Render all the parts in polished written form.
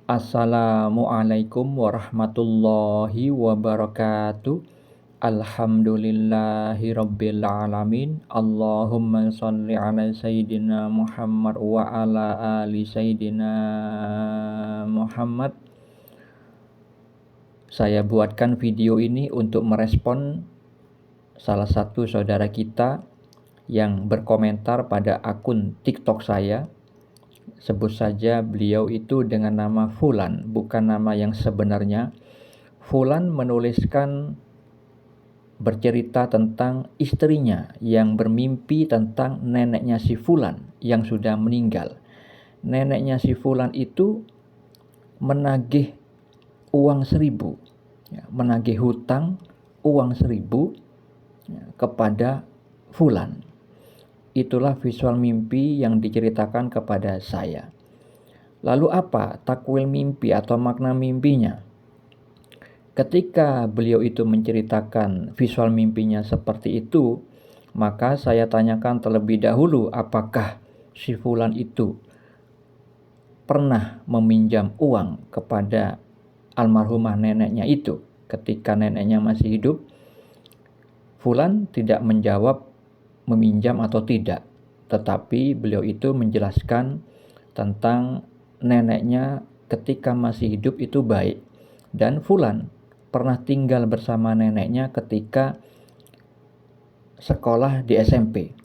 Assalamualaikum warahmatullahi wabarakatuh. Alhamdulillahi rabbil alamin. Allahumma sholli ala sayyidina Muhammad wa ala ali sayyidina Muhammad. Saya buatkan video ini untuk merespon salah satu saudara kita yang berkomentar pada akun TikTok saya. Sebut saja beliau itu dengan nama Fulan, bukan nama yang sebenarnya. Fulan menuliskan bercerita tentang istrinya yang bermimpi tentang neneknya si Fulan yang sudah meninggal. Neneknya si Fulan itu menagih uang 1.000, menagih hutang uang 1.000 kepada Fulan. Itulah visual mimpi yang diceritakan kepada saya. Lalu apa takwil mimpi atau makna mimpinya? Ketika beliau itu menceritakan visual mimpinya seperti itu, maka saya tanyakan terlebih dahulu apakah si Fulan itu pernah meminjam uang kepada almarhumah neneknya itu ketika neneknya masih hidup. Fulan tidak menjawab meminjam atau tidak, tetapi beliau itu menjelaskan tentang neneknya ketika masih hidup itu baik, dan Fulan pernah tinggal bersama neneknya ketika sekolah di SMP,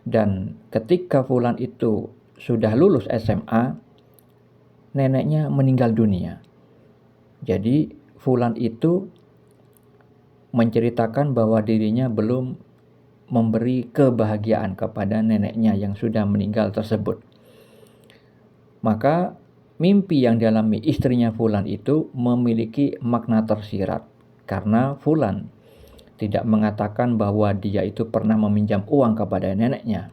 dan ketika Fulan itu sudah lulus SMA, neneknya meninggal dunia. Jadi Fulan itu menceritakan bahwa dirinya belum memberi kebahagiaan kepada neneknya yang sudah meninggal tersebut. Maka mimpi yang dialami istrinya Fulan itu memiliki makna tersirat, karena Fulan tidak mengatakan bahwa dia itu pernah meminjam uang kepada neneknya.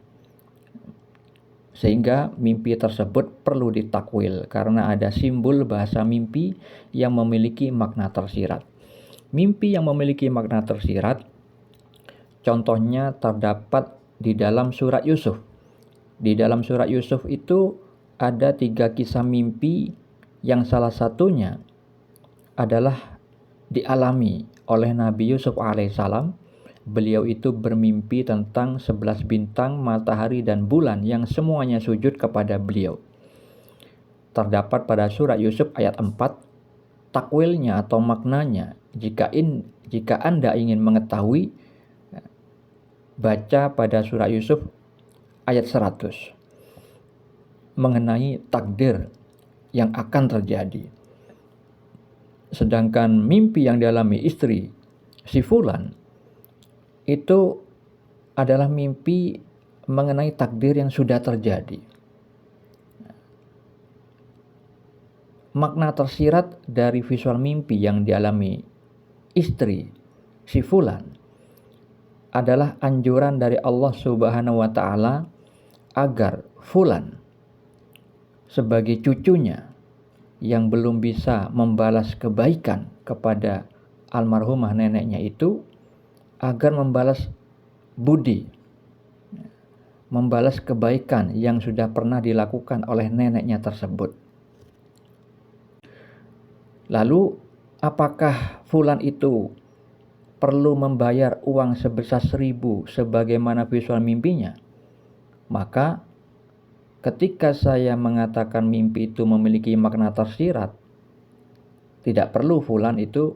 Sehingga mimpi tersebut perlu ditakwil karena ada simbol bahasa mimpi yang memiliki makna tersirat. Mimpi yang memiliki makna tersirat contohnya terdapat di dalam surat Yusuf. Di dalam surat Yusuf itu ada 3 kisah mimpi yang salah satunya adalah dialami oleh Nabi Yusuf alaihissalam. Beliau itu bermimpi tentang 11 bintang, matahari, dan bulan yang semuanya sujud kepada beliau. Terdapat pada surat Yusuf ayat 4. Takwilnya atau maknanya, jika Anda ingin mengetahui, baca pada surat Yusuf ayat 100 mengenai takdir yang akan terjadi. Sedangkan mimpi yang dialami istri si Fulan itu adalah mimpi mengenai takdir yang sudah terjadi. Makna tersirat dari visual mimpi yang dialami istri si Fulan adalah anjuran dari Allah Subhanahu wa Ta'ala agar Fulan sebagai cucunya yang belum bisa membalas kebaikan kepada almarhumah neneknya itu, agar membalas budi, membalas kebaikan yang sudah pernah dilakukan oleh neneknya tersebut. Lalu apakah Fulan itu perlu membayar uang sebesar 1.000 sebagaimana visual mimpinya? Maka ketika saya mengatakan mimpi itu memiliki makna tersirat, tidak perlu Fulan itu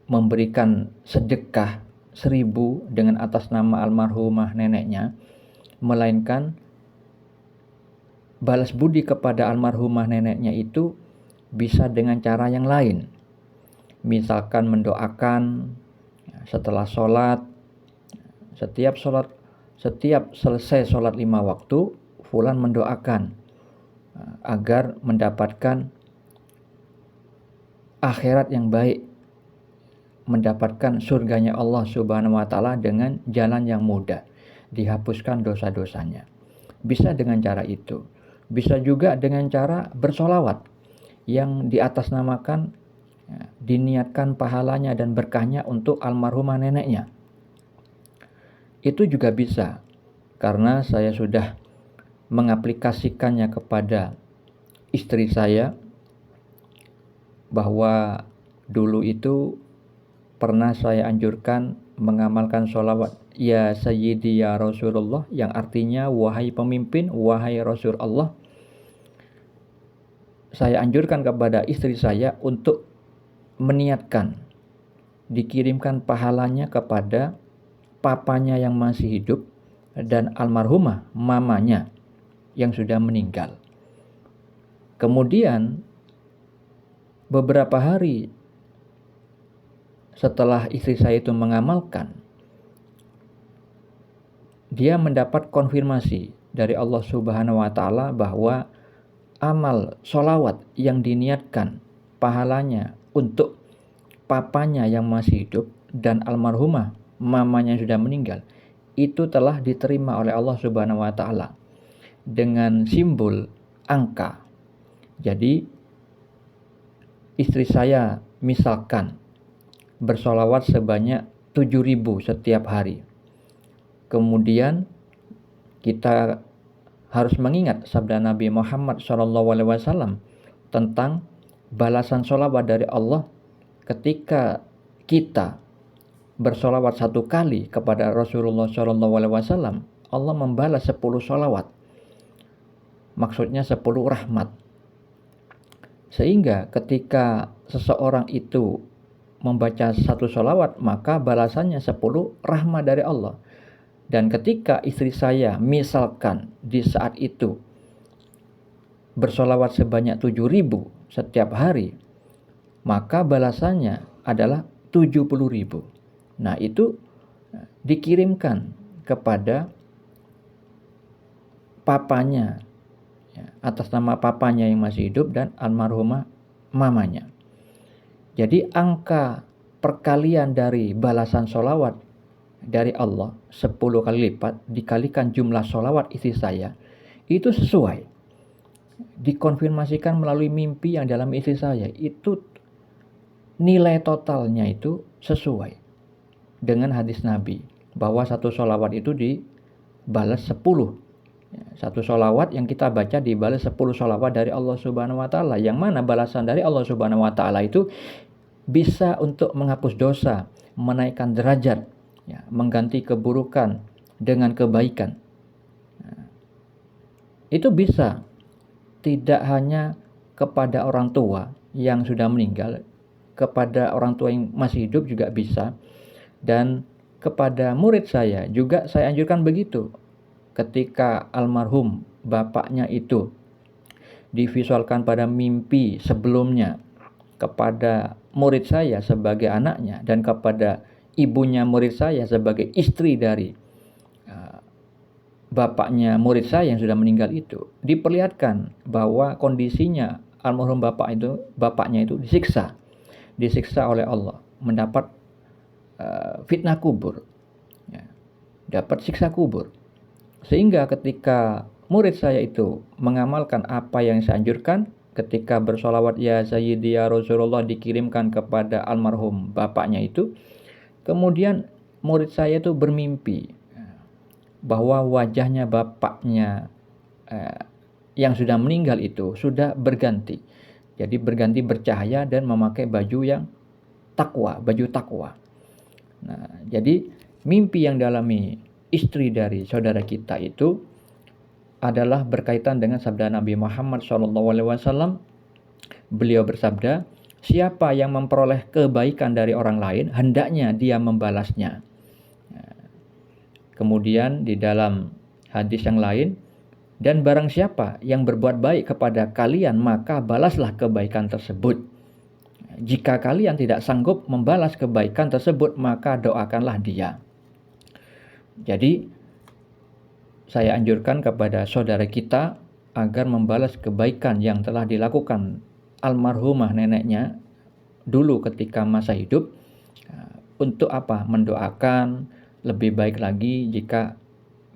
memberikan sedekah 1.000 dengan atas nama almarhumah neneknya, melainkan balas budi kepada almarhumah neneknya itu bisa dengan cara yang lain. Misalkan mendoakan setelah sholat, setiap selesai sholat 5 waktu, Fulan mendoakan agar mendapatkan akhirat yang baik, mendapatkan surganya Allah Subhanahu wa Ta'ala dengan jalan yang mudah, dihapuskan dosa-dosanya. Bisa dengan cara itu. Bisa juga dengan cara bersolawat yang diatasnamakan, diniatkan pahalanya dan berkahnya untuk almarhumah neneknya. Itu juga bisa, karena saya sudah mengaplikasikannya kepada istri saya bahwa dulu itu pernah saya anjurkan mengamalkan sholawat ya Sayyidi ya Rasulullah, yang artinya wahai pemimpin, wahai Rasul Allah. Saya anjurkan kepada istri saya untuk meniatkan dikirimkan pahalanya kepada papanya yang masih hidup dan almarhumah mamanya yang sudah meninggal. Kemudian beberapa hari setelah istri saya itu mengamalkan, dia mendapat konfirmasi dari Allah Subhanahu wa Ta'ala bahwa amal sholawat yang diniatkan pahalanya untuk papanya yang masih hidup dan almarhumah mamanya yang sudah meninggal itu telah diterima oleh Allah Subhanahu wa Ta'ala dengan simbol angka. Jadi istri saya misalkan bersolawat sebanyak 7.000 setiap hari. Kemudian kita harus mengingat sabda Nabi Muhammad SAW tentang balasan sholawat dari Allah ketika kita bersolawat 1 kali kepada Rasulullah SAW. Allah membalas 10 sholawat, maksudnya 10 rahmat. Sehingga ketika seseorang itu membaca 1 sholawat, maka balasannya 10 rahmat dari Allah. Dan ketika istri saya misalkan di saat itu bersolawat sebanyak 7.000 setiap hari, maka balasannya adalah 70.000. Nah, itu dikirimkan kepada papanya, atas nama papanya yang masih hidup dan almarhumah mamanya. Jadi angka perkalian dari balasan sholawat dari Allah 10 kali lipat dikalikan jumlah sholawat istri saya itu sesuai. Dikonfirmasikan melalui mimpi yang dalam istri saya, itu nilai totalnya itu sesuai dengan hadis Nabi bahwa 1 sholawat itu dibalas 10. 1 sholawat yang kita baca dibalas 10 sholawat dari Allah Subhanahu wa Ta'ala, yang mana balasan dari Allah Subhanahu wa Ta'ala itu bisa untuk menghapus dosa, menaikkan derajat, mengganti keburukan dengan kebaikan. Itu bisa tidak hanya kepada orang tua yang sudah meninggal, kepada orang tua yang masih hidup juga bisa, dan kepada murid saya juga saya anjurkan begitu. Ketika almarhum bapaknya itu divisualkan pada mimpi sebelumnya kepada murid saya sebagai anaknya dan kepada ibunya murid saya sebagai istri dari bapaknya murid saya yang sudah meninggal itu, diperlihatkan bahwa kondisinya almarhum bapaknya itu disiksa oleh Allah, mendapat fitnah kubur, dapat siksa kubur. Sehingga ketika murid saya itu mengamalkan apa yang saya anjurkan, ketika bersolawat ya Sayyidi ya Rasulullah dikirimkan kepada almarhum bapaknya itu, kemudian murid saya itu bermimpi bahwa wajahnya bapaknya yang sudah meninggal itu sudah berganti. Jadi berganti bercahaya dan memakai baju yang takwa, baju takwa. Nah, jadi mimpi yang dialami istri dari saudara kita itu adalah berkaitan dengan sabda Nabi Muhammad SAW. Beliau bersabda, siapa yang memperoleh kebaikan dari orang lain, hendaknya dia membalasnya. Kemudian di dalam hadis yang lain, dan barang siapa yang berbuat baik kepada kalian, maka balaslah kebaikan tersebut. Jika kalian tidak sanggup membalas kebaikan tersebut, maka doakanlah dia. Jadi saya anjurkan kepada saudara kita agar membalas kebaikan yang telah dilakukan almarhumah neneknya dulu ketika masa hidup. Untuk apa? Mendoakan lebih baik lagi jika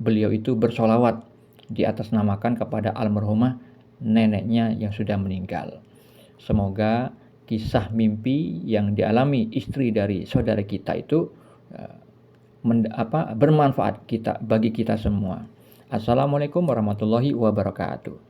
beliau itu bersolawat diatasnamakan kepada almarhumah neneknya yang sudah meninggal. Semoga kisah mimpi yang dialami istri dari saudara kita itu bermanfaat bagi kita semua. Assalamualaikum warahmatullahi wabarakatuh.